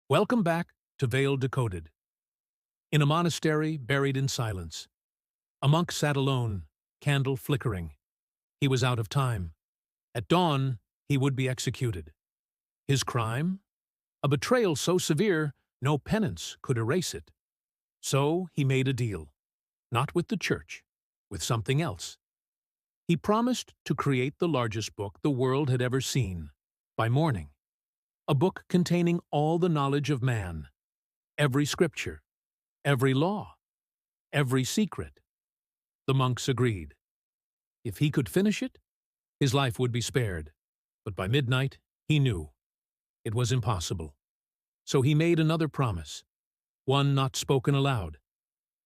Welcome back to Veil Decoded. In a monastery buried in silence, a monk sat alone, candle flickering. He was out of time. At dawn, he would be executed. His crime? A betrayal so severe, no penance could erase it. So he made a deal. Not with the church, with something else. He promised to create the largest book the world had ever seen, by morning. A book containing all the knowledge of man, every scripture, every law, every secret. The monks agreed. If he could finish it, his life would be spared. But by midnight, he knew it was impossible. So he made another promise, one not spoken aloud.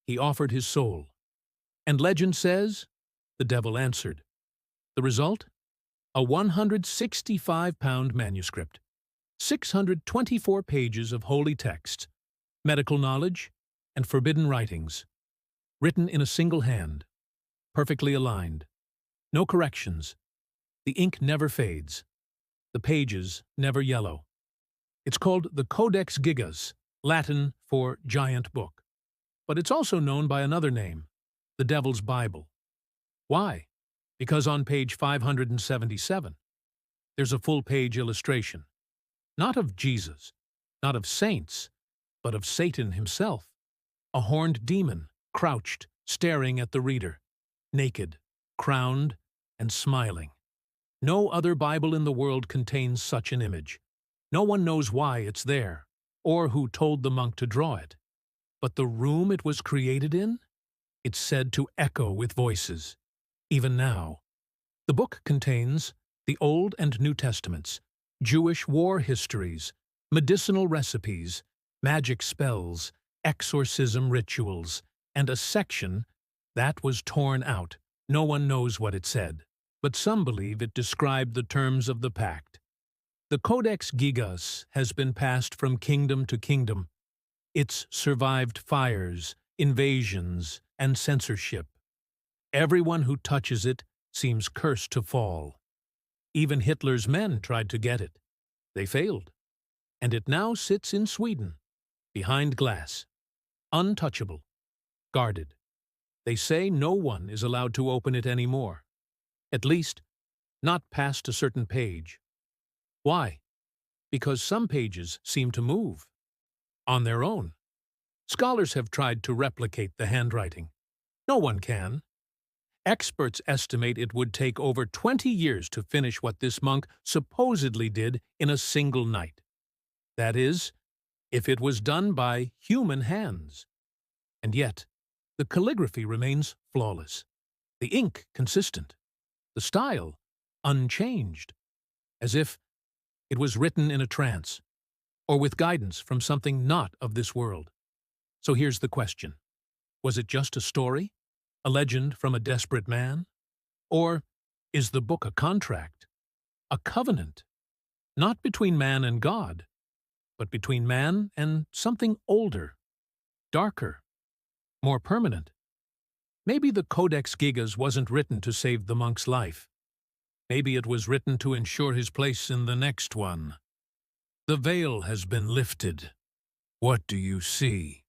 He offered his soul. And legend says, the devil answered. The result? A 165-pound manuscript. 624 pages of holy text, medical knowledge, and forbidden writings, written in a single hand, perfectly aligned. No corrections. The ink never fades. The pages never yellow. It's called the Codex Gigas, Latin for giant book. But it's also known by another name, the Devil's Bible. Why? Because on page 577, there's a full-page illustration. Not of Jesus, not of saints, but of Satan himself, a horned demon, crouched, staring at the reader, naked, crowned, and smiling. No other Bible in the world contains such an image. No one knows why it's there, or who told the monk to draw it. But the room it was created in? It's said to echo with voices, even now. The book contains the Old and New Testaments, Jewish war histories, medicinal recipes, magic spells, exorcism rituals, and a section that was torn out. No one knows what it said, but some believe it described the terms of the pact. The Codex Gigas has been passed from kingdom to kingdom. It's survived fires, invasions, and censorship. Everyone who touches it seems cursed to fall. Even Hitler's men tried to get it. They failed. And it now sits in Sweden, behind glass, untouchable, guarded. They say no one is allowed to open it anymore. At least, not past a certain page. Why? Because some pages seem to move. On their own. Scholars have tried to replicate the handwriting. No one can. Experts estimate it would take over 20 years to finish what this monk supposedly did in a single night. That is, if it was done by human hands. And yet, the calligraphy remains flawless, the ink consistent, the style unchanged, as if it was written in a trance, or with guidance from something not of this world. So here's the question. Was it just a story? A legend from a desperate man? Or is the book a contract? A covenant? Not between man and God, but between man and something older, darker, more permanent. Maybe the Codex Gigas wasn't written to save the monk's life. Maybe it was written to ensure his place in the next one. The veil has been lifted. What do you see?